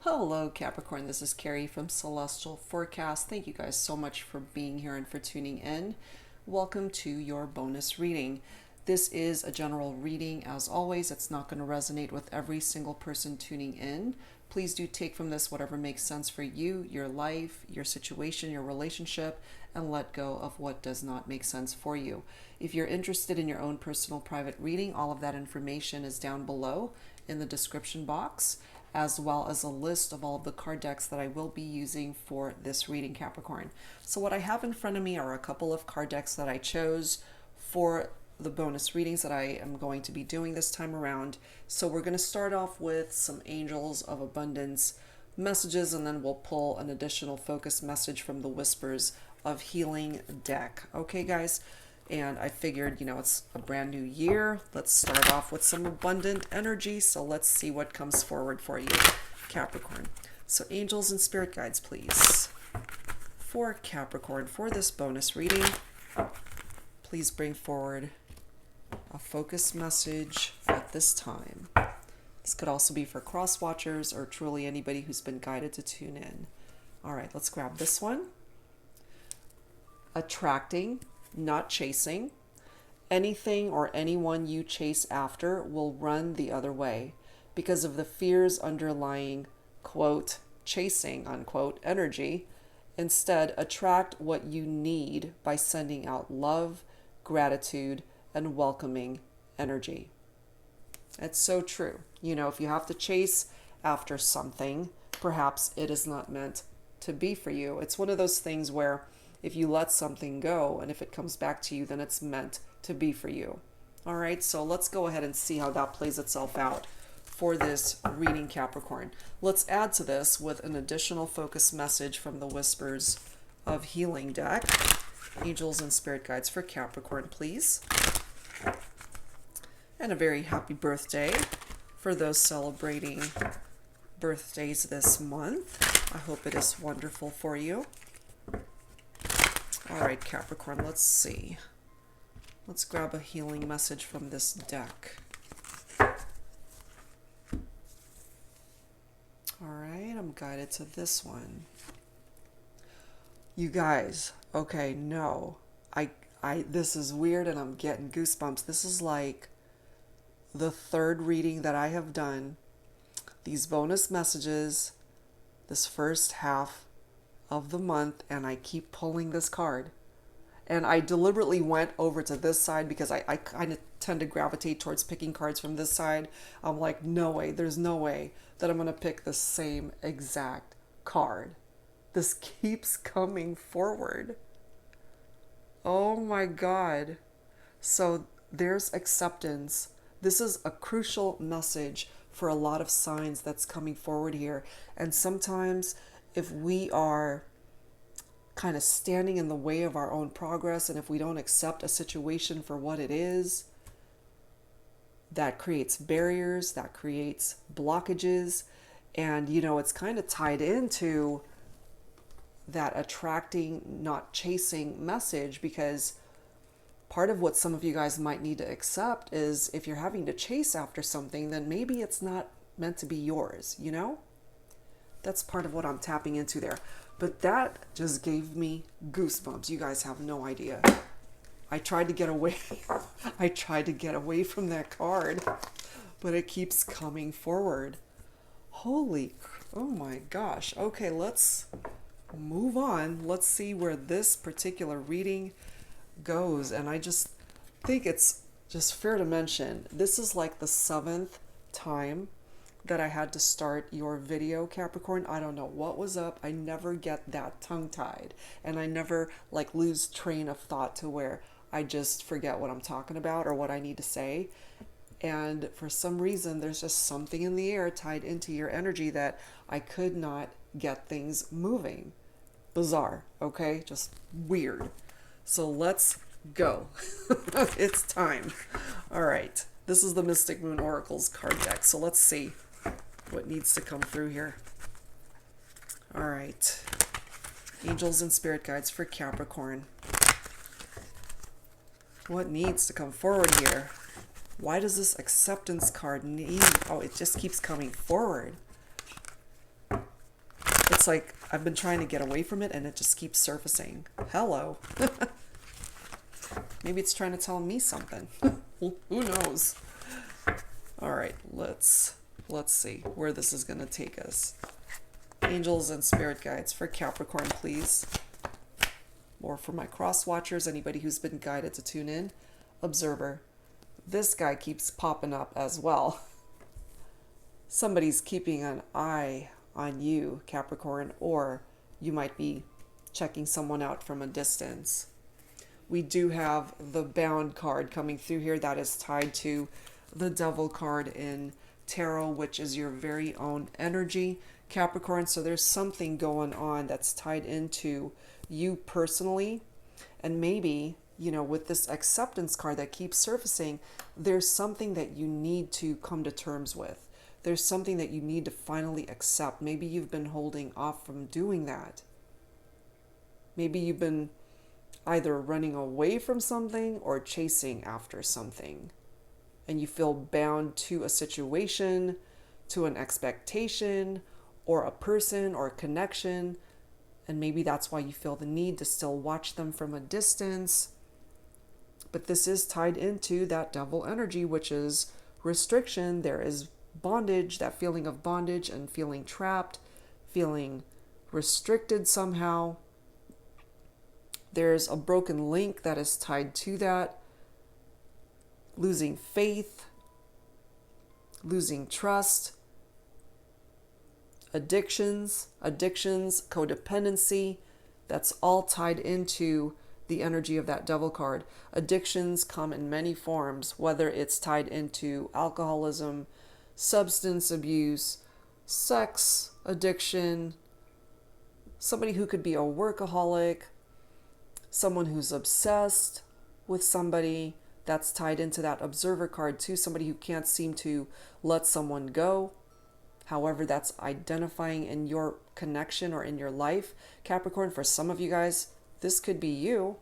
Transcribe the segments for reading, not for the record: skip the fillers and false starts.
Hello, Capricorn. This is Carrie from Celestial Forecast. Thank you guys so much for being here and for tuning in. Welcome to your bonus reading. This is a general reading. As always, it's not going to resonate with every single person tuning in. Please do take from this whatever makes sense for you, your life, your situation, your relationship, and let go of what does not make sense for you. If you're interested in your own personal private reading, all of that information is down below in the description box, as well as a list of all of the card decks that I will be using for this reading, Capricorn. So what I have in front of me are a couple of card decks that I chose for the bonus readings that I am going to be doing this time around. So we're going to start off with some Angels of Abundance messages, and then we'll pull an additional focus message from the Whispers of Healing deck. Okay, guys? And I figured, it's a brand new year. Let's start off with some abundant energy. So let's see what comes forward for you, Capricorn. So angels and spirit guides, please. For Capricorn, for this bonus reading, please bring forward a focus message at this time. This could also be for cross watchers or truly anybody who's been guided to tune in. All right, let's grab this one. Attracting, not chasing. Anything or anyone you chase after will run the other way because of the fears underlying, quote, chasing, unquote, energy. Instead, attract what you need by sending out love, gratitude, and welcoming energy. It's so true. If you have to chase after something, perhaps it is not meant to be for you. It's one of those things where if you let something go and if it comes back to you, then it's meant to be for you. All right, so let's go ahead and see how that plays itself out for this reading, Capricorn. Let's add to this with an additional focus message from the Whispers of Healing deck. Angels and spirit guides for Capricorn, please. And a very happy birthday for those celebrating birthdays this month. I hope it is wonderful for you. All right, Capricorn, let's see. Let's grab a healing message from this deck. All right, I'm guided to this one. You guys, okay, no. This is weird and I'm getting goosebumps. This is like the third reading that I have done. These bonus messages, this first half of the month, and I keep pulling this card. And I deliberately went over to this side because I kind of tend to gravitate towards picking cards from this side. I'm like, no way, there's no way that I'm going to pick the same exact card. This keeps coming forward. Oh my God. So there's acceptance. This is a crucial message for a lot of signs that's coming forward here. And sometimes if we are kind of standing in the way of our own progress, and if we don't accept a situation for what it is, that creates barriers, that creates blockages. And, it's kind of tied into that attracting, not chasing message, because part of what some of you guys might need to accept is if you're having to chase after something, then maybe it's not meant to be yours, That's part of what I'm tapping into there. But that just gave me goosebumps. You guys have no idea. I tried to get away. I tried to get away from that card, but it keeps coming forward. Oh my gosh. Okay, let's move on. Let's see where this particular reading goes. And I just think it's just fair to mention, this is like the 7th time that I had to start your video, Capricorn. I don't know what was up. I never get that tongue-tied, and I never lose train of thought to where I just forget what I'm talking about or what I need to say. And for some reason, there's just something in the air tied into your energy that I could not get things moving. Bizarre, okay? Just weird. So let's go. It's time. All right. This is the Mystic Moon Oracles card deck. So let's see what needs to come through here. All right. Angels and spirit guides for Capricorn. What needs to come forward here? Why does this acceptance card need... Oh, it just keeps coming forward. It's like I've been trying to get away from it and it just keeps surfacing. Hello. Maybe it's trying to tell me something. Who knows? All right, let's see where this is going to take us. Angels and spirit guides for Capricorn, please. Or for my cross watchers, anybody who's been guided to tune in. Observer. This guy keeps popping up as well. Somebody's keeping an eye on you, Capricorn, or you might be checking someone out from a distance. We do have the Bound card coming through here that is tied to the Devil card in Tarot, which is your very own energy, Capricorn. So there's something going on that's tied into you personally. And maybe, you know, with this acceptance card that keeps surfacing, there's something that you need to come to terms with. There's something that you need to finally accept. Maybe you've been holding off from doing that. Maybe you've been either running away from something or chasing after something. And you feel bound to a situation, to an expectation, or a person, or a connection. And maybe that's why you feel the need to still watch them from a distance. But this is tied into that Devil energy, which is restriction. There is bondage, that feeling of bondage and feeling trapped, feeling restricted somehow. There's a broken link that is tied to that. Losing faith, losing trust, addictions, codependency. That's all tied into the energy of that Devil card. Addictions come in many forms, whether it's tied into alcoholism, substance abuse, sex addiction, somebody who could be a workaholic, someone who's obsessed with somebody. That's tied into that Observer card too, somebody who can't seem to let someone go. However, that's identifying in your connection or in your life. Capricorn, for some of you guys, this could be you,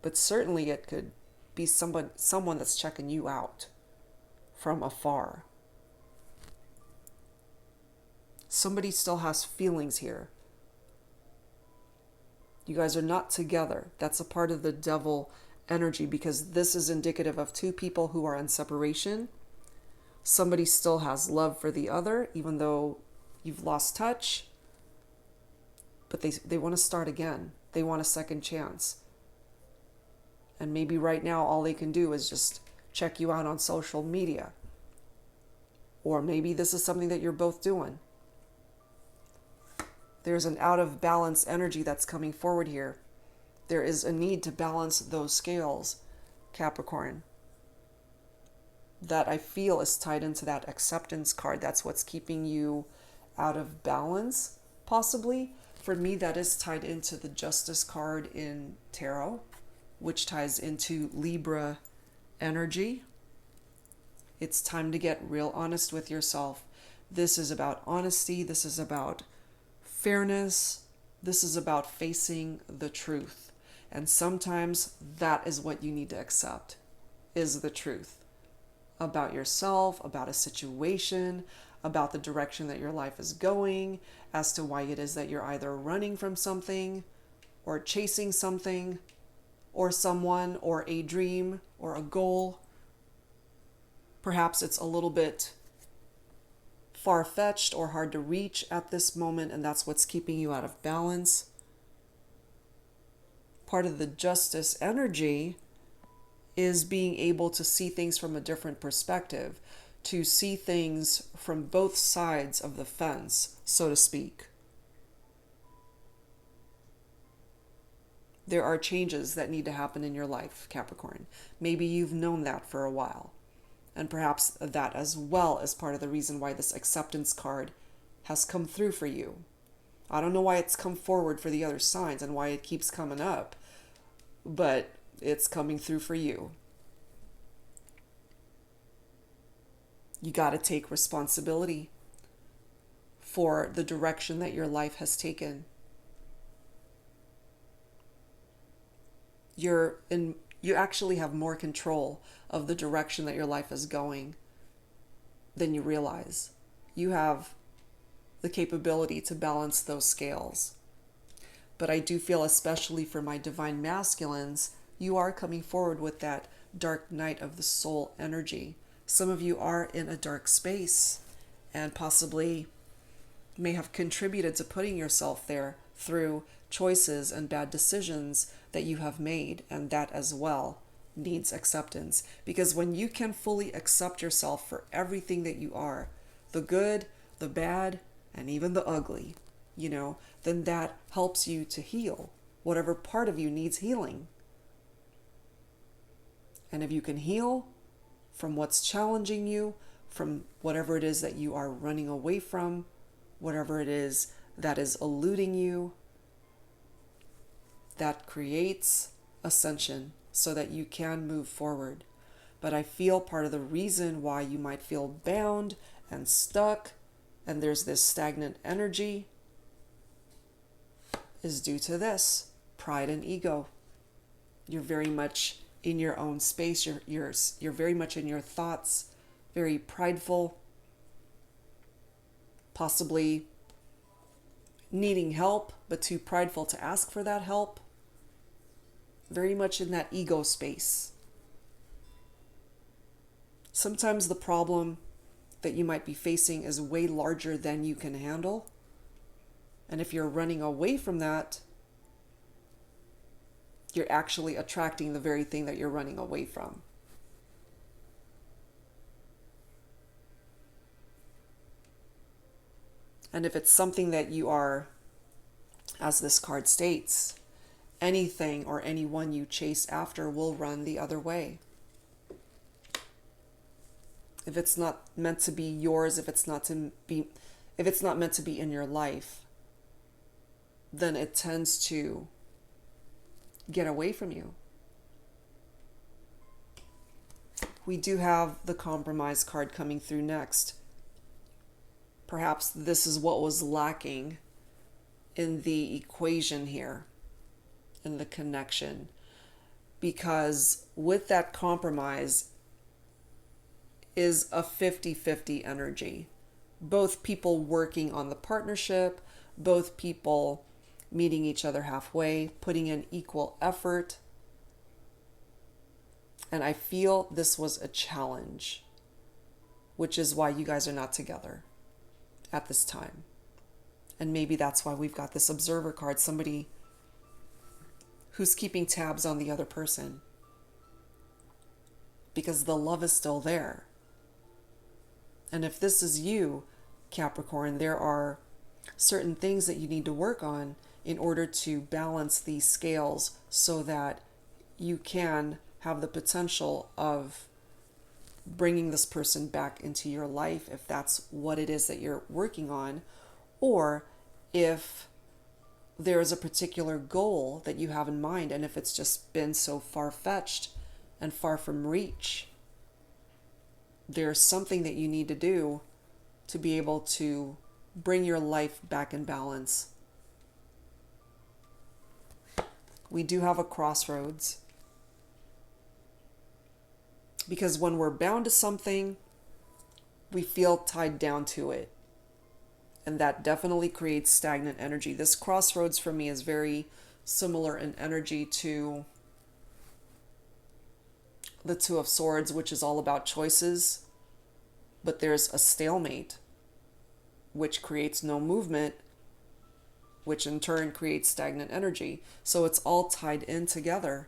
but certainly it could be someone that's checking you out from afar. Somebody still has feelings here. You guys are not together. That's a part of the Devil energy, because this is indicative of two people who are in separation. Somebody still has love for the other, even though you've lost touch. But they want to start again. They want a second chance. And maybe right now all they can do is just check you out on social media. Or maybe this is something that you're both doing. There's an out of balance energy that's coming forward here. There is a need to balance those scales, Capricorn. That I feel is tied into that acceptance card. That's what's keeping you out of balance, possibly. For me, that is tied into the Justice card in Tarot, which ties into Libra energy. It's time to get real honest with yourself. This is about honesty. This is about fairness. This is about facing the truth. And sometimes that is what you need to accept, is the truth about yourself, about a situation, about the direction that your life is going, as to why it is that you're either running from something or chasing something or someone or a dream or a goal. Perhaps it's a little bit far-fetched or hard to reach at this moment, and that's what's keeping you out of balance. Part of the Justice energy is being able to see things from a different perspective, to see things from both sides of the fence, so to speak. There are changes that need to happen in your life, Capricorn. Maybe you've known that for a while. And perhaps that as well is part of the reason why this acceptance card has come through for you. I don't know why it's come forward for the other signs and why it keeps coming up, but it's coming through for you. You got to take responsibility for the direction that your life has taken. You actually have more control of the direction that your life is going than you realize. You have the capability to balance those scales. But I do feel, especially for my divine masculines, you are coming forward with that dark night of the soul energy. Some of you are in a dark space and possibly may have contributed to putting yourself there through choices and bad decisions that you have made, and that as well needs acceptance. Because when you can fully accept yourself for everything that you are, the good, the bad, and even the ugly, then that helps you to heal whatever part of you needs healing. And if you can heal from what's challenging you, from whatever it is that you are running away from, whatever it is that is eluding you, that creates ascension so that you can move forward. But I feel part of the reason why you might feel bound and stuck and there's this stagnant energy is due to this: pride and ego. You're very much in your own space. You're very much in your thoughts, very prideful, possibly needing help, but too prideful to ask for that help. Very much in that ego space. Sometimes the problem that you might be facing is way larger than you can handle. And if you're running away from that, you're actually attracting the very thing that you're running away from. And if it's something that you are, as this card states, anything or anyone you chase after will run the other way. If it's not meant to be yours, if it's not meant to be in your life, then it tends to get away from you. We do have the compromise card coming through next. Perhaps this is what was lacking in the equation here, in the connection. Because with that compromise is a 50-50 energy. Both people working on the partnership, both people meeting each other halfway, putting in equal effort. And I feel this was a challenge, which is why you guys are not together at this time. And maybe that's why we've got this observer card, somebody who's keeping tabs on the other person. Because the love is still there. And if this is you, Capricorn, there are certain things that you need to work on in order to balance these scales so that you can have the potential of bringing this person back into your life, if that's what it is that you're working on, or if there is a particular goal that you have in mind, and if it's just been so far-fetched and far from reach, there's something that you need to do to be able to bring your life back in balance. We do have a crossroads. Because when we're bound to something, we feel tied down to it. And that definitely creates stagnant energy. This crossroads for me is very similar in energy to the Two of Swords, which is all about choices. But there's a stalemate, which creates no movement, which in turn creates stagnant energy. So it's all tied in together.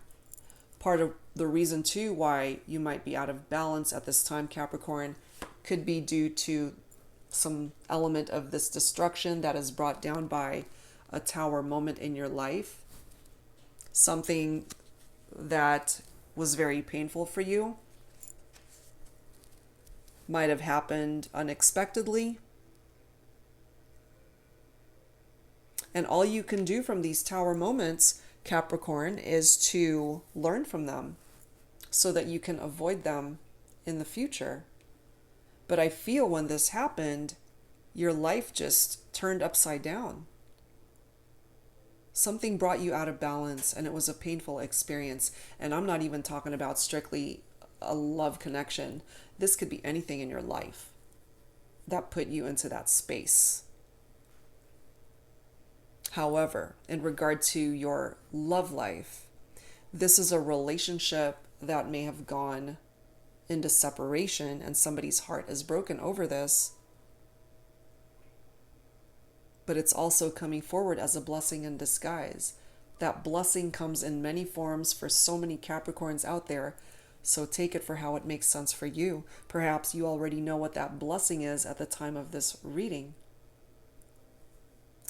Part of the reason too why you might be out of balance at this time, Capricorn, could be due to some element of this destruction that is brought down by a tower moment in your life. Something that was very painful for you. Might have happened unexpectedly. And all you can do from these tower moments, Capricorn, is to learn from them so that you can avoid them in the future. But I feel when this happened, your life just turned upside down. Something brought you out of balance and it was a painful experience. And I'm not even talking about strictly a love connection. This could be anything in your life that put you into that space. However, in regard to your love life, this is a relationship that may have gone into separation and somebody's heart is broken over this, but it's also coming forward as a blessing in disguise. That blessing comes in many forms for so many Capricorns out there, so take it for how it makes sense for you. Perhaps you already know what that blessing is at the time of this reading.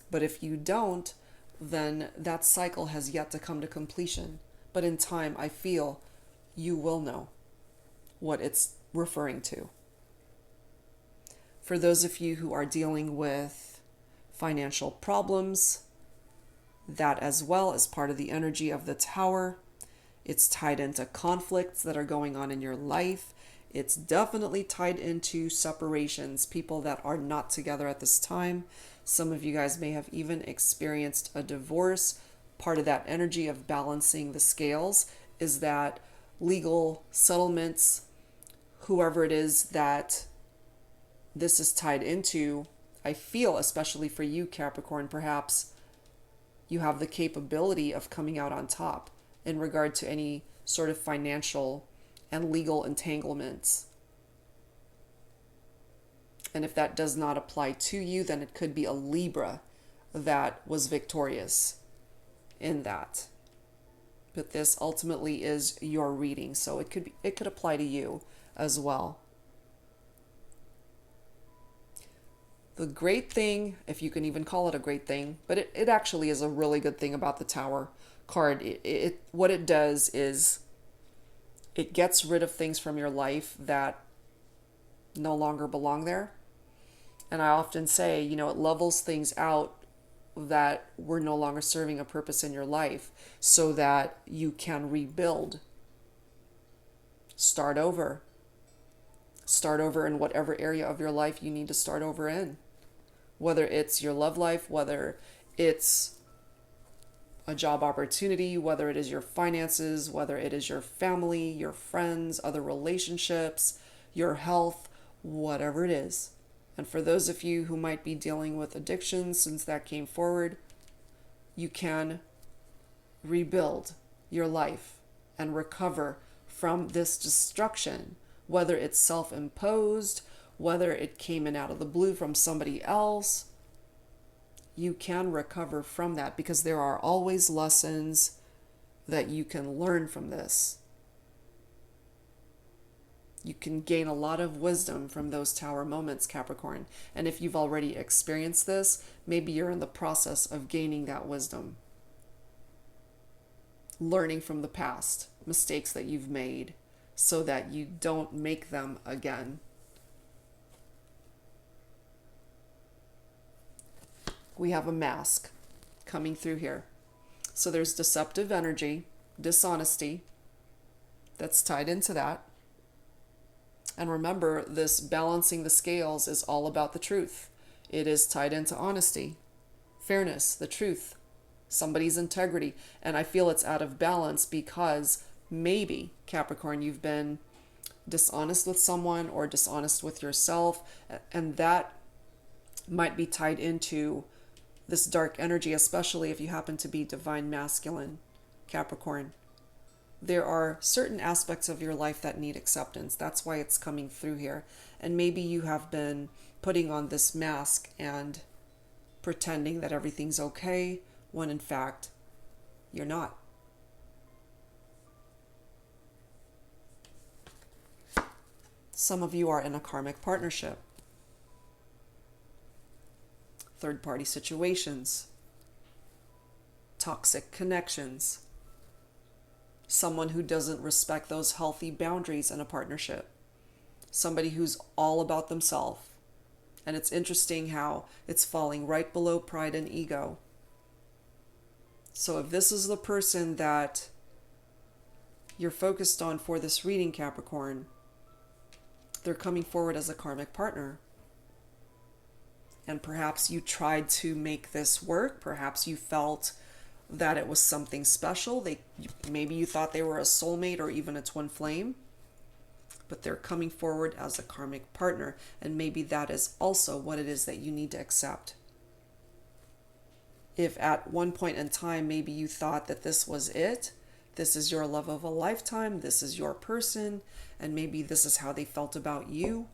But if you don't, then that cycle has yet to come to completion. But in time, I feel you will know what it's referring to. For those of you who are dealing with financial problems, that as well is part of the energy of the Tower. It's tied into conflicts that are going on in your life. It's definitely tied into separations, people that are not together at this time. Some of you guys may have even experienced a divorce. Part of that energy of balancing the scales is that legal settlements, whoever it is that this is tied into, I feel, especially for you, Capricorn, perhaps you have the capability of coming out on top in regard to any sort of financial and legal entanglements. And if that does not apply to you, then it could be a Libra that was victorious in that. But this ultimately is your reading, so it could apply to you as well. The great thing, if you can even call it a great thing, but it actually is a really good thing about the Tower card. What it does is it gets rid of things from your life that no longer belong there. And I often say, it levels things out that were no longer serving a purpose in your life so that you can rebuild. Start over. Start over in whatever area of your life you need to start over in. Whether it's your love life, whether it's a job opportunity, whether it is your finances, whether it is your family, your friends, other relationships, your health, whatever it is. And for those of you who might be dealing with addiction, since that came forward, you can rebuild your life and recover from this destruction, whether it's self-imposed, whether it came in out of the blue from somebody else. You can recover from that because there are always lessons that you can learn from this. You can gain a lot of wisdom from those Tower moments, Capricorn. And if you've already experienced this, maybe you're in the process of gaining that wisdom. Learning from the past, mistakes that you've made, so that you don't make them again. We have a mask coming through here. So there's deceptive energy, dishonesty that's tied into that. And remember, this balancing the scales is all about the truth. It is tied into honesty, fairness, the truth, somebody's integrity. And I feel it's out of balance because maybe, Capricorn, you've been dishonest with someone or dishonest with yourself, and that might be tied into this dark energy, especially if you happen to be divine masculine, Capricorn. There are certain aspects of your life that need acceptance. That's why it's coming through here. And maybe you have been putting on this mask and pretending that everything's okay when in fact you're not. Some of you are in a karmic partnership, third-party situations, toxic connections, someone who doesn't respect those healthy boundaries in a partnership, somebody who's all about themselves. And it's interesting how it's falling right below pride and ego. So if this is the person that you're focused on for this reading, Capricorn, they're coming forward as a karmic partner. And perhaps you tried to make this work. Perhaps you felt that it was something special. Maybe you thought they were a soulmate or even a twin flame. But they're coming forward as a karmic partner. And maybe that is also what it is that you need to accept. If at one point in time, maybe you thought that this was it, this is your love of a lifetime, this is your person, and maybe this is how they felt about you,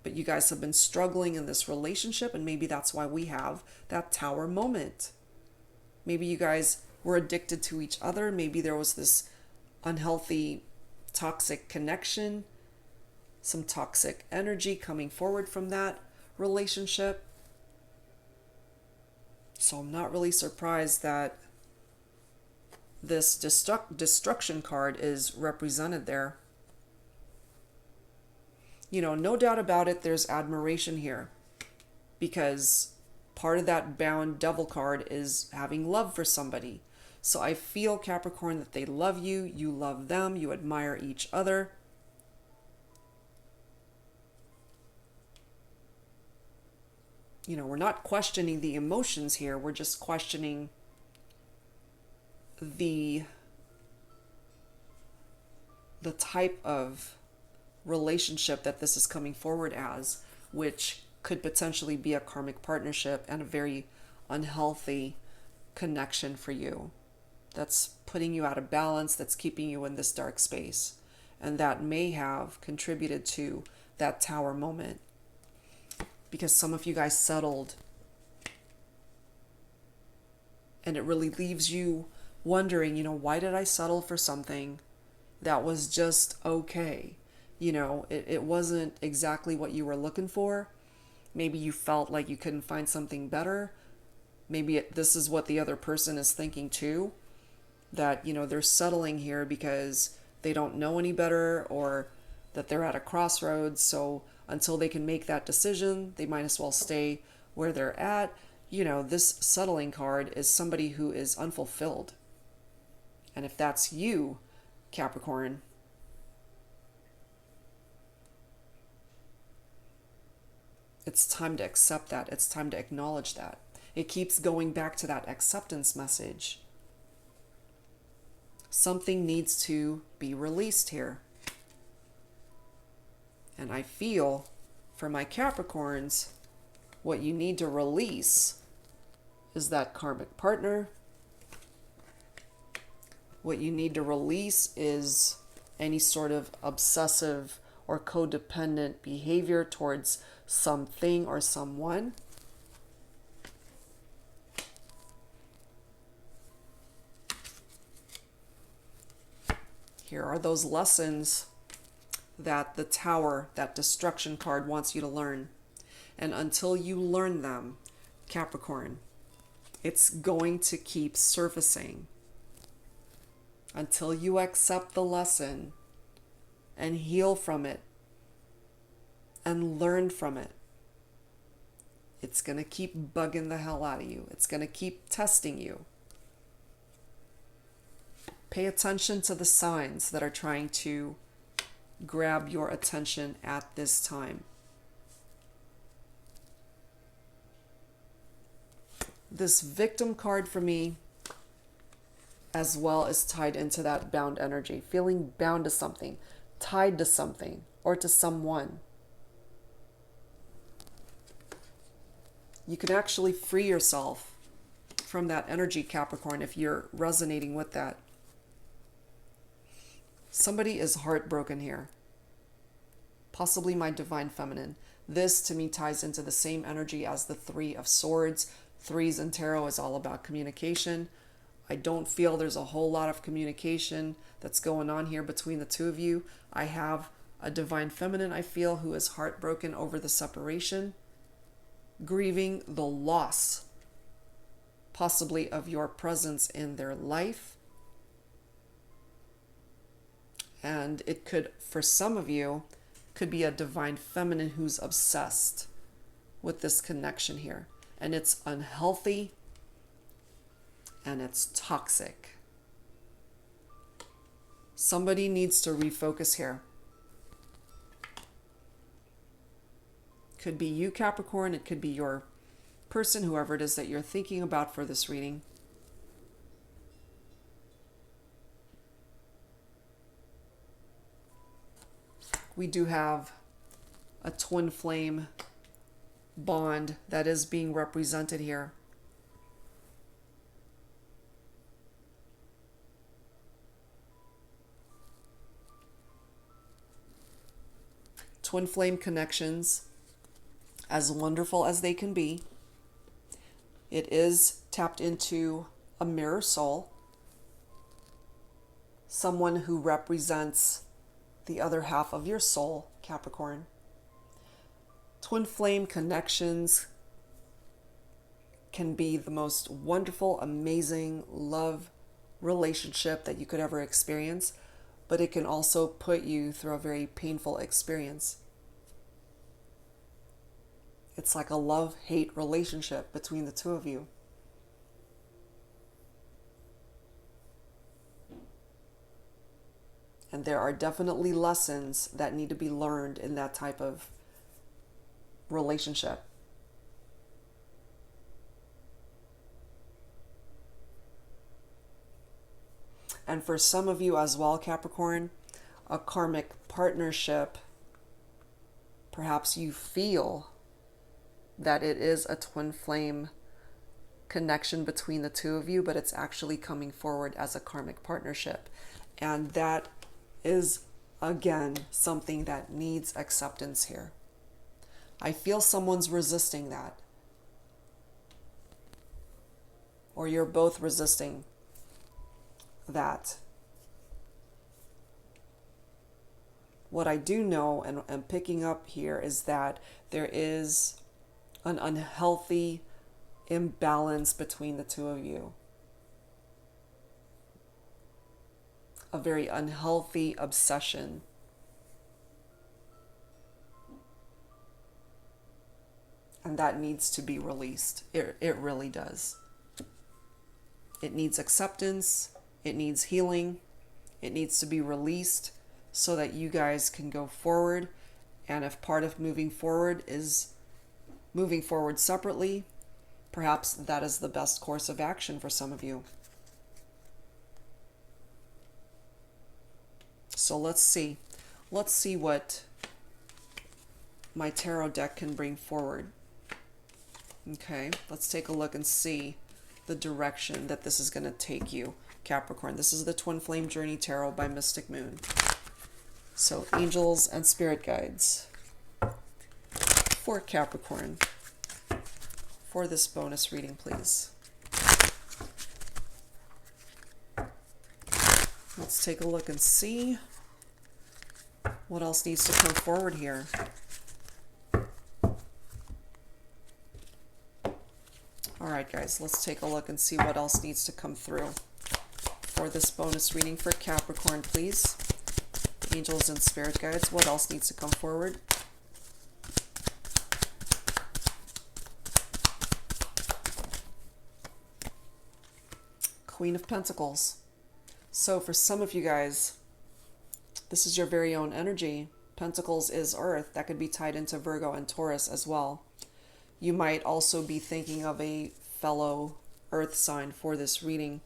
but you guys have been struggling in this relationship, and maybe that's why we have that tower moment. Maybe you guys were addicted to each other. Maybe there was this unhealthy, toxic connection, some toxic energy coming forward from that relationship. So I'm not really surprised that this destruction card is represented there. You know, no doubt about it, there's admiration here, because part of that bound devil card is having love for somebody. So I feel, Capricorn, that they love you, you love them, you admire each other. You know, we're not questioning the emotions here, we're just questioning the type of relationship that this is coming forward as, which could potentially be a karmic partnership and a very unhealthy connection for you. That's putting you out of balance, that's keeping you in this dark space. And that may have contributed to that tower moment, because some of you guys settled. And it really leaves you wondering, you know, why did I settle for something that was just okay? You know, it wasn't exactly what you were looking for. Maybe you felt like you couldn't find something better. Maybe this is what the other person is thinking too. That, you know, they're settling here because they don't know any better, or that they're at a crossroads. So until they can make that decision, they might as well stay where they're at. You know, this settling card is somebody who is unfulfilled. And if that's you, Capricorn, it's time to accept that. It's time to acknowledge that. It keeps going back to that acceptance message. Something needs to be released here. And I feel, for my Capricorns, what you need to release is that karmic partner. What you need to release is any sort of obsessive or codependent behavior towards something or someone. Here are those lessons that the Tower, that destruction card, wants you to learn. And until you learn them, Capricorn, it's going to keep surfacing. Until you accept the lesson and heal from it and learn from it, it's going to keep bugging the hell out of you. It's going to keep testing you. Pay attention to the signs that are trying to grab your attention at this time. This victim card for me as well is tied into that bound energy, feeling bound to something, tied to something or to someone. You can actually free yourself from that energy, Capricorn, if you're resonating with that. Somebody is heartbroken here. Possibly my divine feminine. This to me ties into the same energy as the Three of Swords. Threes in tarot is all about communication. I don't feel there's a whole lot of communication that's going on here between the two of you. I have a divine feminine, I feel, who is heartbroken over the separation, grieving the loss, possibly of your presence in their life. And it could, for some of you, could be a divine feminine who's obsessed with this connection here. And it's unhealthy and it's toxic. Somebody needs to refocus here. Could be you, Capricorn. It could be your person, whoever it is that you're thinking about for this reading. We do have a twin flame bond that is being represented here. twin flame connections, as wonderful as they can be, it is tapped into a mirror soul, someone who represents the other half of your soul, Capricorn. Twin flame connections can be the most wonderful, amazing love relationship that you could ever experience, but it can also put you through a very painful experience. It's like a love-hate relationship between the two of you. And there are definitely lessons that need to be learned in that type of relationship. And for some of you as well, Capricorn, a karmic partnership, perhaps you feel that it is a twin flame connection between the two of you, but it's actually coming forward as a karmic partnership. And that is, again, something that needs acceptance here. I feel someone's resisting that. Or you're both resisting that. What I do know and picking up here is that there is an unhealthy imbalance between the two of you. A very unhealthy obsession. And that needs to be released. It really does. It needs acceptance. It needs healing. It needs to be released so that you guys can go forward. And if part of moving forward is moving forward separately, perhaps that is the best course of action for some of you. So let's see. Let's see what my tarot deck can bring forward. Okay, let's take a look and see the direction that this is going to take you, Capricorn. This is the Twin Flame Journey Tarot by Mystic Moon. So angels and spirit guides for Capricorn for this bonus reading, please. Let's take a look and see what else needs to come forward here. All right, guys, let's take a look and see what else needs to come through for this bonus reading for Capricorn, please. Angels and spirit guides, what else needs to come forward? Queen of Pentacles. So for some of you guys, this is your very own energy. Pentacles is Earth. That could be tied into Virgo and Taurus as well. You might also be thinking of a fellow Earth sign for this reading.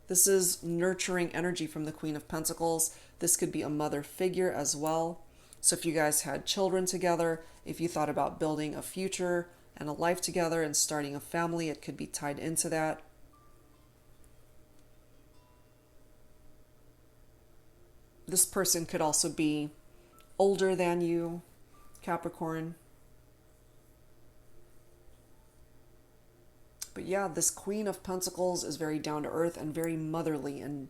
This is nurturing energy from the Queen of Pentacles. This could be a mother figure as well. So if you guys had children together, if you thought about building a future and a life together and starting a family, it could be tied into that. This person could also be older than you, Capricorn. But yeah, this Queen of Pentacles is very down to earth and very motherly in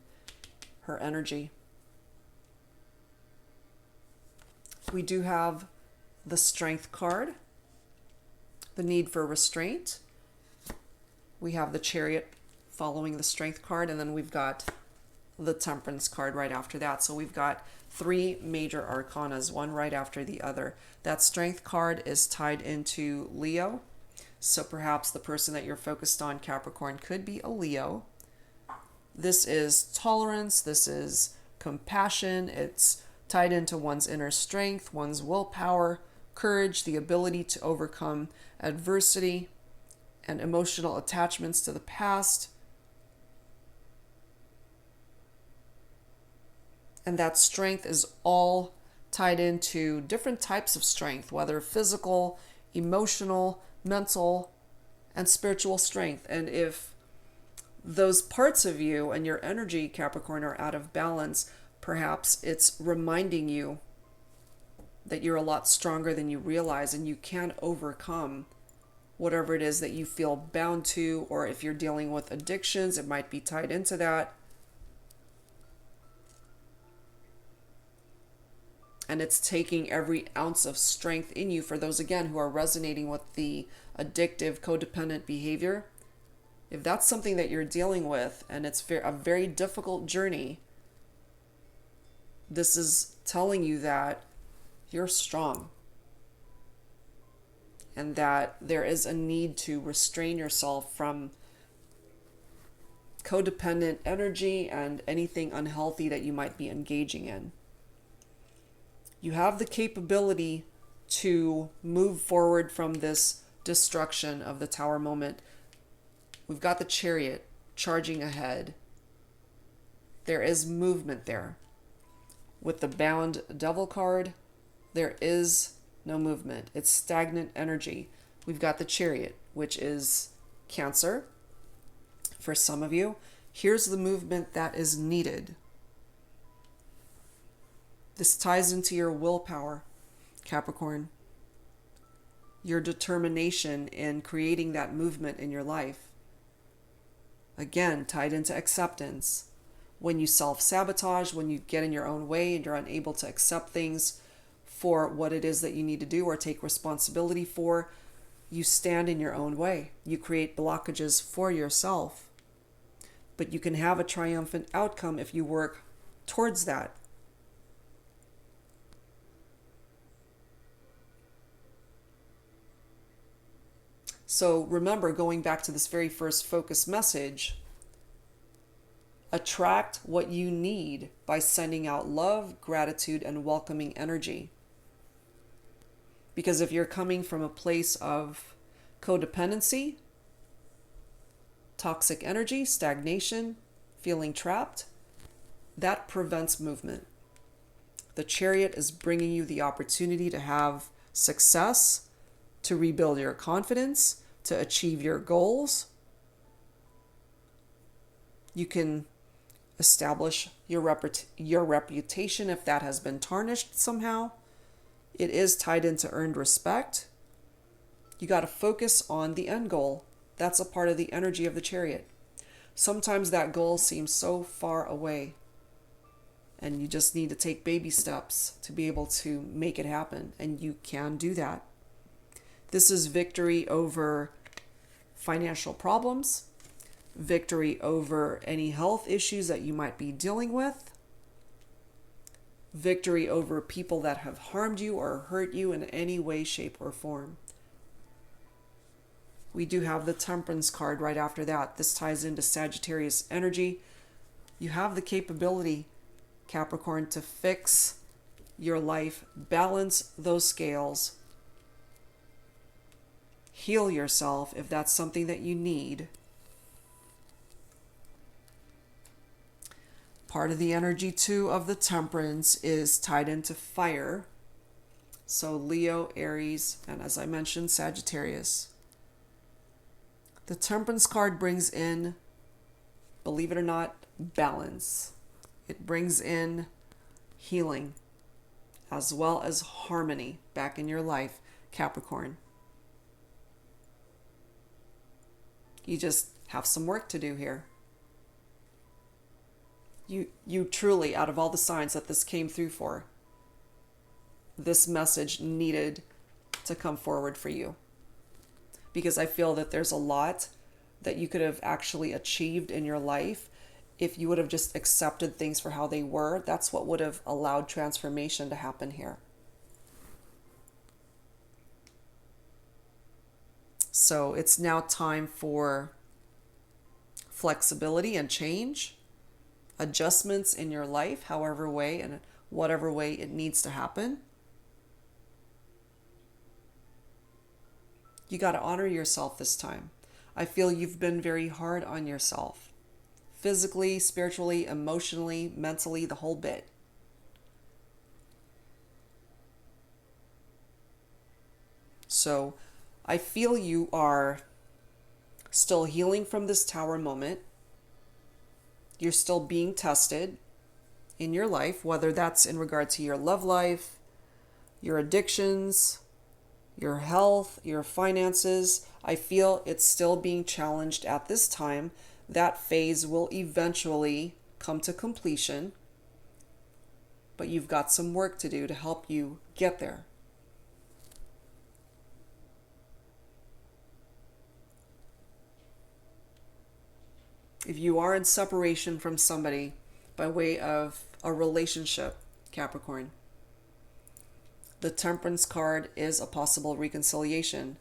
her energy. We do have the Strength card, the need for restraint. We have the Chariot following the Strength card, and then we've got the Temperance card right after that. So we've got three major arcanas, one right after the other. That Strength card is tied into Leo. So perhaps the person that you're focused on, Capricorn, could be a Leo. This is tolerance. This is compassion. It's tied into one's inner strength, one's willpower, courage, the ability to overcome adversity and emotional attachments to the past. And that strength is all tied into different types of strength, whether physical, emotional, mental, and spiritual strength. And if those parts of you and your energy, Capricorn, are out of balance, perhaps it's reminding you that you're a lot stronger than you realize, and you can overcome whatever it is that you feel bound to, or if you're dealing with addictions, it might be tied into that. And it's taking every ounce of strength in you for those, again, who are resonating with the addictive, codependent behavior. If that's something that you're dealing with and it's a very difficult journey, this is telling you that you're strong and that there is a need to restrain yourself from codependent energy and anything unhealthy that you might be engaging in. You have the capability to move forward from this destruction of the Tower moment. We've got the Chariot charging ahead. There is movement there. With the Bound Devil card, there is no movement. It's stagnant energy. We've got the Chariot, which is Cancer. For some of you, here's the movement that is needed. This ties into your willpower, Capricorn. Your determination in creating that movement in your life. Again, tied into acceptance. When you self-sabotage, when you get in your own way and you're unable to accept things for what it is that you need to do or take responsibility for, you stand in your own way. You create blockages for yourself. But you can have a triumphant outcome if you work towards that. So remember, going back to this very first focus message, attract what you need by sending out love, gratitude, and welcoming energy. Because if you're coming from a place of codependency, toxic energy, stagnation, feeling trapped, that prevents movement. The Chariot is bringing you the opportunity to have success, to rebuild your confidence, to achieve your goals. You can establish your reputation if that has been tarnished somehow. It is tied into earned respect. You got to focus on the end goal. That's a part of the energy of the Chariot. Sometimes that goal seems so far away, and you just need to take baby steps to be able to make it happen, and you can do that. This is victory over financial problems, victory over any health issues that you might be dealing with, victory over people that have harmed you or hurt you in any way, shape, or form. We do have the Temperance card right after that. This ties into Sagittarius energy. You have the capability, Capricorn, to fix your life, balance those scales, heal yourself if that's something that you need. Part of the energy too of the Temperance is tied into fire. So Leo, Aries, and as I mentioned, Sagittarius. The Temperance card brings in, believe it or not, balance. It brings in healing as well as harmony back in your life, Capricorn. You just have some work to do here. You truly, out of all the signs that this came through for, this message needed to come forward for you. Because I feel that there's a lot that you could have actually achieved in your life if you would have just accepted things for how they were. That's what would have allowed transformation to happen here. So it's now time for flexibility and change, adjustments in your life, however way and whatever way it needs to happen. You got to honor yourself this time. I feel you've been very hard on yourself. Physically, spiritually, emotionally, mentally, the whole bit. So I feel you are still healing from this Tower moment. You're still being tested in your life, whether that's in regard to your love life, your addictions, your health, your finances. I feel it's still being challenged at this time. That phase will eventually come to completion, but you've got some work to do to help you get there. If you are in separation from somebody by way of a relationship, Capricorn, the Temperance card is a possible reconciliation.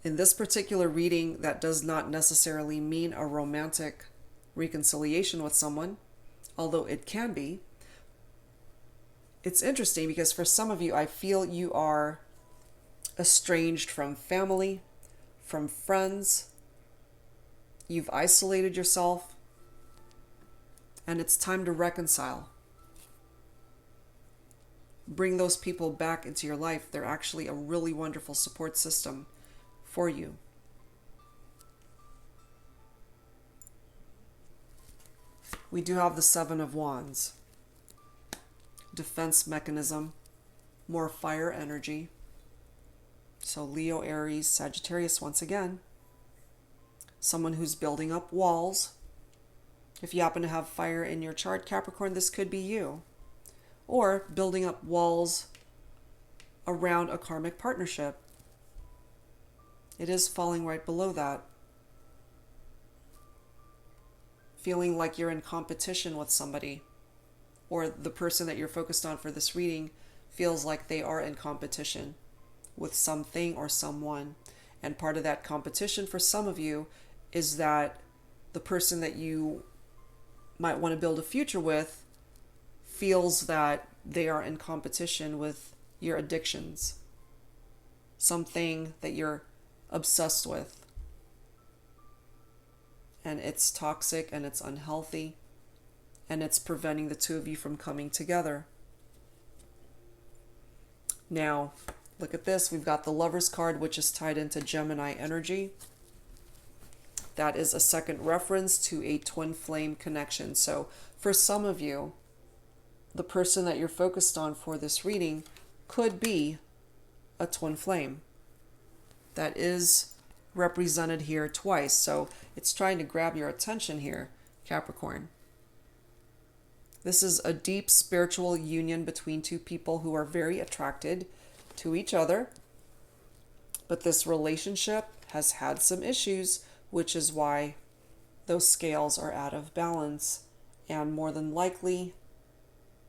In this particular reading, that does not necessarily mean a romantic reconciliation with someone, although it can be. It's interesting because for some of you, I feel you are estranged from family, from friends. You've isolated yourself, and it's time to reconcile. Bring those people back into your life. They're actually a really wonderful support system for you. We do have the Seven of Wands. Defense mechanism, more fire energy. So Leo, Aries, Sagittarius once again. Someone who's building up walls. If you happen to have fire in your chart, Capricorn, this could be you. Or building up walls around a karmic partnership. It is falling right below that. Feeling like you're in competition with somebody, or the person that you're focused on for this reading feels like they are in competition with something or someone. And part of that competition for some of you is that the person that you might want to build a future with feels that they are in competition with your addictions, something that you're obsessed with. And it's toxic and it's unhealthy, and it's preventing the two of you from coming together. Now, look at this. We've got the Lover's card, which is tied into Gemini energy. That is a second reference to a twin flame connection. So for some of you, the person that you're focused on for this reading could be a twin flame. That is represented here twice. So it's trying to grab your attention here, Capricorn. This is a deep spiritual union between two people who are very attracted to each other. But this relationship has had some issues, which is why those scales are out of balance. And more than likely,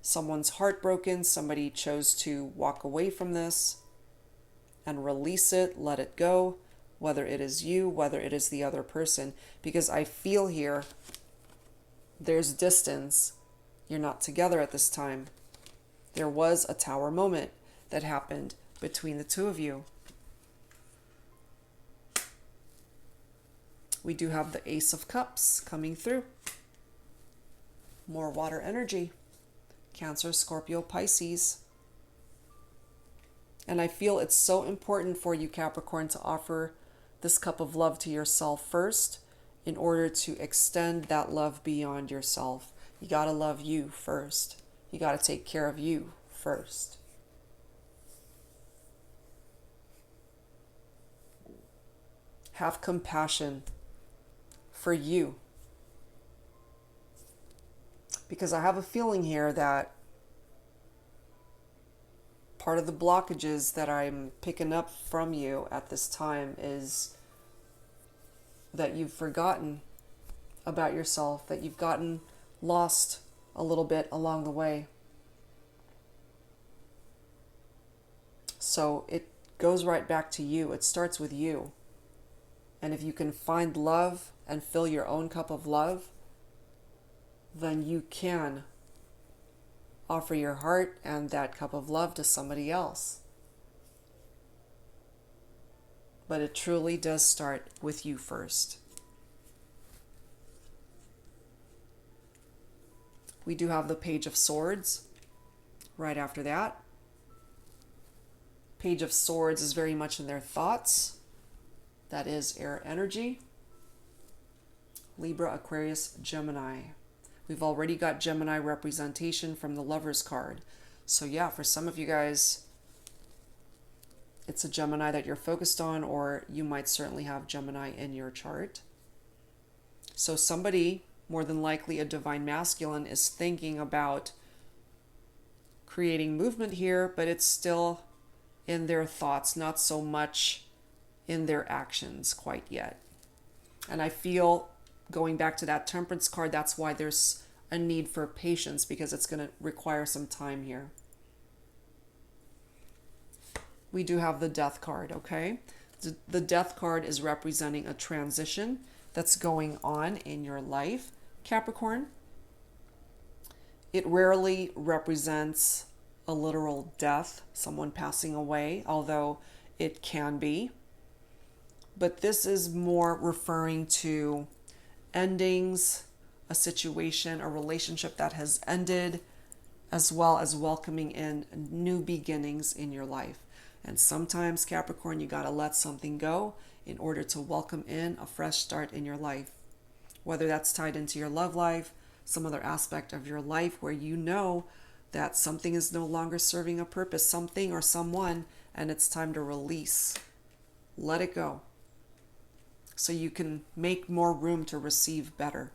someone's heartbroken. Somebody chose to walk away from this and release it, let it go, whether it is you, whether it is the other person. Because I feel here there's distance. You're not together at this time. There was a tower moment that happened between the two of you. We do have the Ace of Cups coming through. More water energy. Cancer, Scorpio, Pisces. And I feel it's so important for you, Capricorn, to offer this cup of love to yourself first in order to extend that love beyond yourself. You got to love you first. You got to take care of you first. Have compassion for you. Because I have a feeling here that part of the blockages that I'm picking up from you at this time is that you've forgotten about yourself, that you've gotten lost a little bit along the way. So it goes right back to you. It starts with you. And if you can find love and fill your own cup of love, then you can offer your heart and that cup of love to somebody else. But it truly does start with you first. We do have the Page of Swords right after that. Page of Swords is very much in their thoughts. That is air energy. Libra, Aquarius, Gemini. We've already got Gemini representation from the Lover's card. So yeah, for some of you guys, it's a Gemini that you're focused on, or you might certainly have Gemini in your chart. So somebody, more than likely a divine masculine, is thinking about creating movement here, but it's still in their thoughts, not so much in their actions quite yet. And I feel, going back to that Temperance card, that's why there's a need for patience, because it's going to require some time here. We do have the Death card, okay? The Death card is representing a transition that's going on in your life, Capricorn. It rarely represents a literal death, someone passing away, although it can be. But this is more referring to endings, a situation, a relationship that has ended, as well as welcoming in new beginnings in your life. And sometimes, Capricorn, you got to let something go in order to welcome in a fresh start in your life. Whether that's tied into your love life, some other aspect of your life where you know that something is no longer serving a purpose, something or someone, and it's time to release. Let it go, so you can make more room to receive better.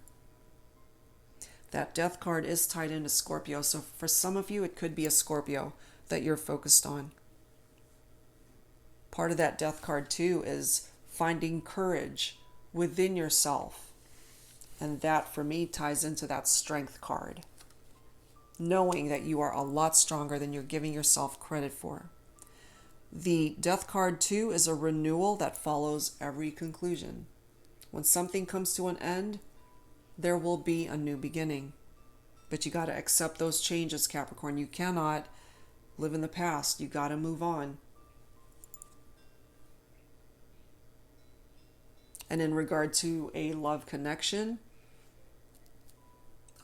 That Death card is tied into Scorpio, so for some of you, it could be a Scorpio that you're focused on. Part of that Death card too is finding courage within yourself. And that, for me, ties into that Strength card. Knowing that you are a lot stronger than you're giving yourself credit for. The Death card too is a renewal that follows every conclusion. When something comes to an end, there will be a new beginning. But you got to accept those changes, Capricorn. You cannot live in the past. You got to move on. And in regard to a love connection,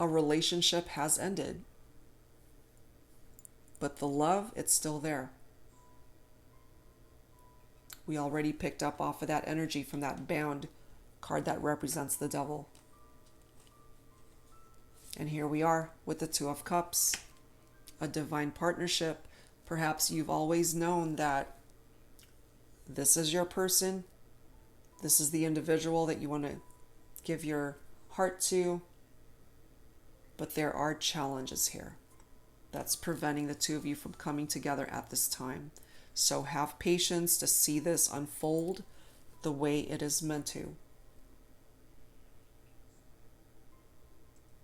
a relationship has ended. But the love, it's still there. We already picked up off of that energy from that Bound card that represents the devil. And here we are with the Two of Cups, a divine partnership. Perhaps you've always known that this is your person. This is the individual that you want to give your heart to. But there are challenges here that's preventing the two of you from coming together at this time. So have patience to see this unfold the way it is meant to.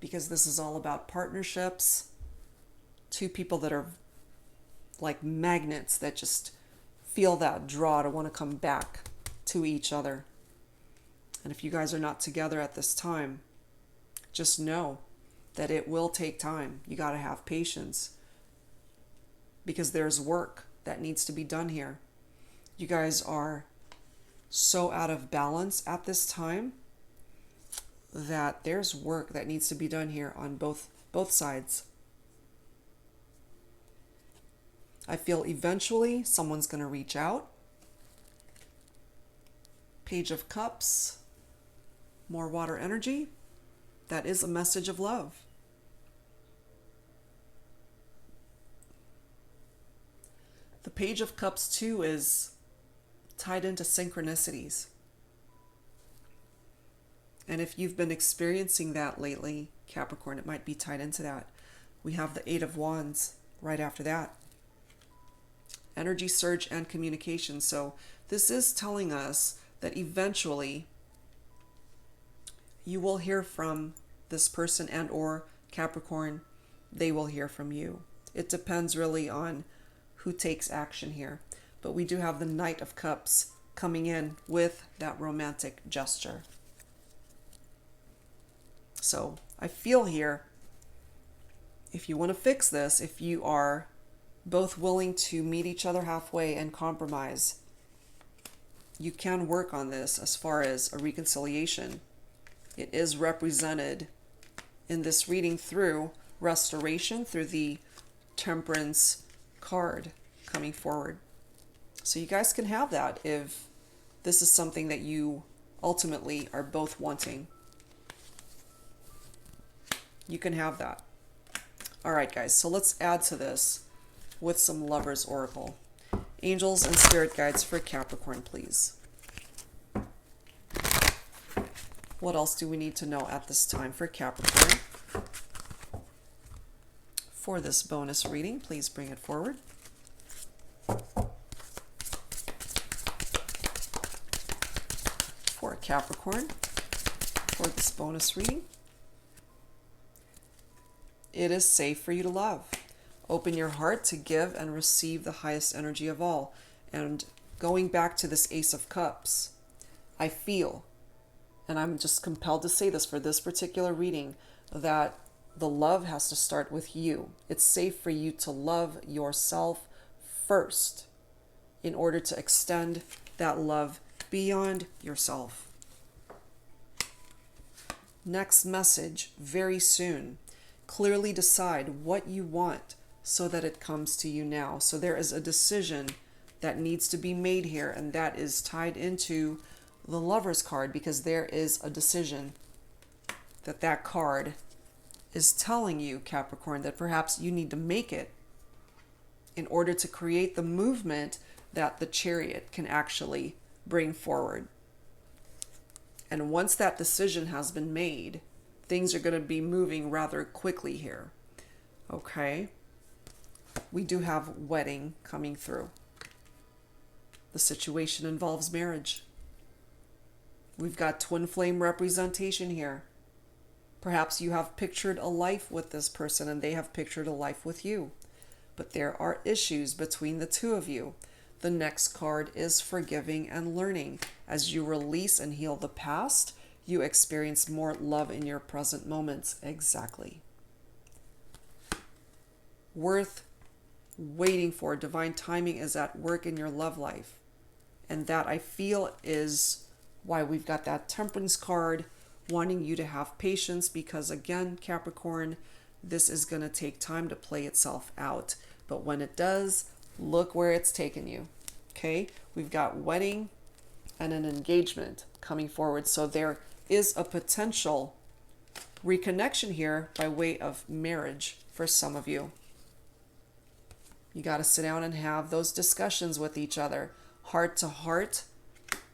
Because this is all about partnerships. Two people that are like magnets that just feel that draw to want to come back to each other. And if you guys are not together at this time, just know that it will take time. You got to have patience, because there's work that needs to be done here. You guys are so out of balance at this time that there's work that needs to be done here on both sides. I feel eventually someone's going to reach out. Page of Cups, more water energy. That is a message of love. The Page of Cups too is tied into synchronicities. And if you've been experiencing that lately, Capricorn, it might be tied into that. We have the Eight of Wands right after that. Energy surge and communication. So this is telling us that eventually you will hear from this person, and or Capricorn, they will hear from you. It depends really on who takes action here. But we do have the Knight of Cups coming in with that romantic gesture. So I feel here, if you want to fix this, if you are both willing to meet each other halfway and compromise, you can work on this as far as a reconciliation. It is represented in this reading through restoration, through the Temperance card coming forward. So you guys can have that if this is something that you ultimately are both wanting. You can have that. All right, guys, so let's add to this with some Lovers Oracle. Angels and spirit guides for Capricorn, please. What else do we need to know at this time for Capricorn? For this bonus reading, please bring it forward. For Capricorn, for this bonus reading, it is safe for you to love. Open your heart to give and receive the highest energy of all. And going back to this Ace of Cups, I feel, and I'm just compelled to say this for this particular reading, that the love has to start with you. It's safe for you to love yourself first in order to extend that love beyond yourself. Next message, very soon. Clearly decide what you want so that it comes to you now. So there is a decision that needs to be made here, and that is tied into the Lover's card, because there is a decision that card is telling you, Capricorn, that perhaps you need to make it in order to create the movement that the Chariot can actually bring forward. And once that decision has been made, things are going to be moving rather quickly here. Okay? We do have wedding coming through. The situation involves marriage. We've got twin flame representation here. Perhaps you have pictured a life with this person and they have pictured a life with you. But there are issues between the two of you. The next card is forgiving and learning. As you release and heal the past, you experience more love in your present moments. Exactly. Worth waiting for. Divine timing is at work in your love life. And that, I feel, is why we've got that Temperance card, wanting you to have patience, because again, Capricorn, this is going to take time to play itself out. But when it does, look where it's taken you. Okay? We've got wedding and an engagement coming forward. So there is a potential reconnection here by way of marriage for some of you. You got to sit down and have those discussions with each other. Heart to heart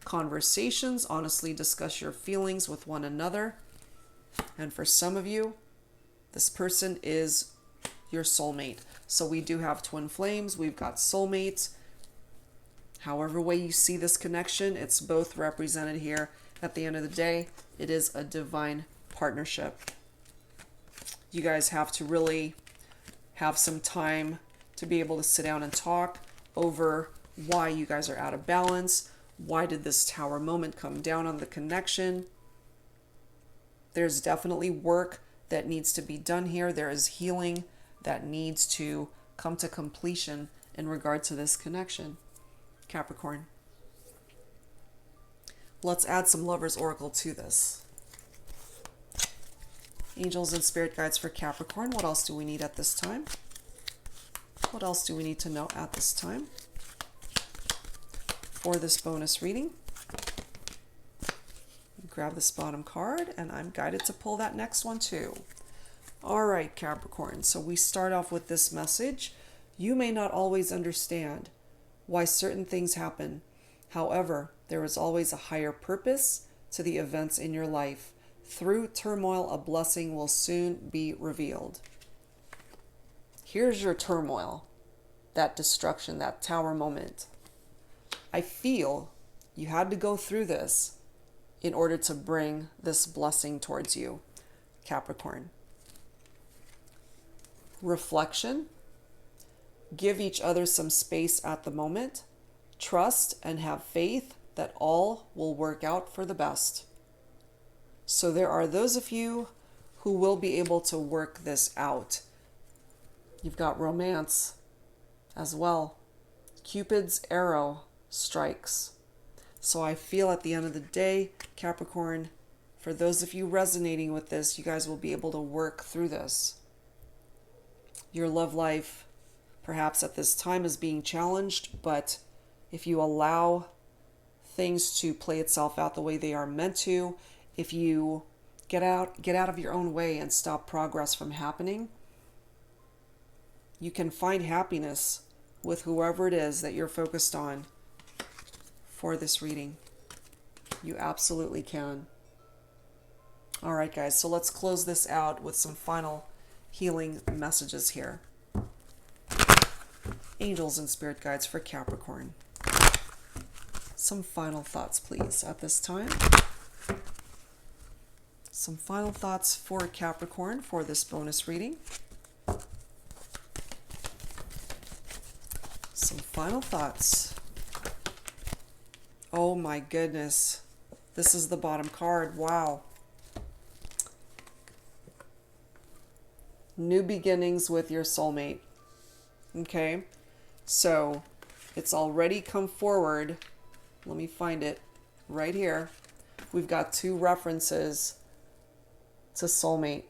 conversations. Honestly discuss your feelings with one another. And for some of you, this person is your soulmate. So we do have twin flames. We've got soulmates. However way you see this connection, it's both represented here. At the end of the day, it is a divine partnership. You guys have to really have some time to be able to sit down and talk over why you guys are out of balance. Why did this Tower moment come down on the connection? There's definitely work that needs to be done here. There is healing that needs to come to completion in regard to this connection, Capricorn. Let's add some Lover's Oracle to this. Angels and spirit guides for Capricorn. What else do we need at this time? What else do we need to know at this time for this bonus reading? Grab this bottom card, and I'm guided to pull that next one too. All right, Capricorn. So we start off with this message. You may not always understand why certain things happen. However, there is always a higher purpose to the events in your life. Through turmoil, a blessing will soon be revealed. Here's your turmoil, that destruction, that Tower moment. I feel you had to go through this in order to bring this blessing towards you, Capricorn. Reflection. Give each other some space at the moment. Trust and have faith that all will work out for the best. So there are those of you who will be able to work this out. You've got romance as well. Cupid's arrow strikes. So I feel at the end of the day, Capricorn, for those of you resonating with this, you guys will be able to work through this. Your love life, perhaps at this time, is being challenged, but if you allow things to play itself out the way they are meant to, if you get out of your own way and stop progress from happening, You can find happiness with whoever it is that you're focused on for this reading. You absolutely can. All right, guys, so let's close this out with some final healing messages here. Angels and spirit guides for Capricorn. Some final thoughts, please, at this time. Some final thoughts for Capricorn for this bonus reading. Some final thoughts. Oh my goodness. This is the bottom card. Wow. New beginnings with your soulmate. Okay. So it's already come forward. Let me find it right here. We've got 2 references to soulmate.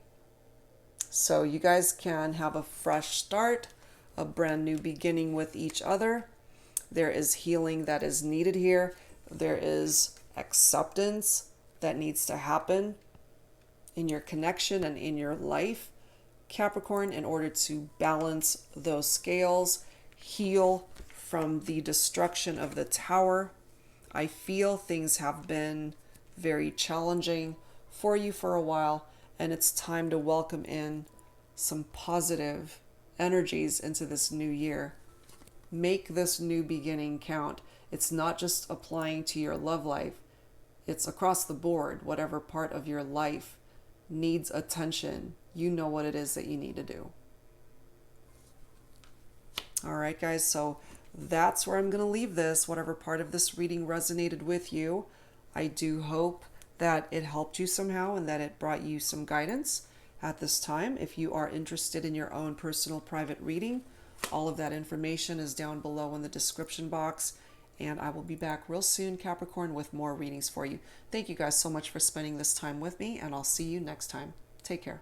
So you guys can have a fresh start, a brand new beginning with each other. There is healing that is needed here. There is acceptance that needs to happen in your connection and in your life, Capricorn, in order to balance those scales, heal from the destruction of the tower. I feel things have been very challenging for you for a while, and it's time to welcome in some positive energies into this new year. Make this new beginning count. It's not just applying to your love life. It's across the board. Whatever part of your life needs attention, you know what it is that you need to do. All right, guys, so that's where I'm going to leave this. Whatever part of this reading resonated with you, I do hope that it helped you somehow and that it brought you some guidance at this time. If you are interested in your own personal private reading, all of that information is down below in the description box. And I will be back real soon, Capricorn, with more readings for you. Thank you guys so much for spending this time with me, and I'll see you next time. Take care.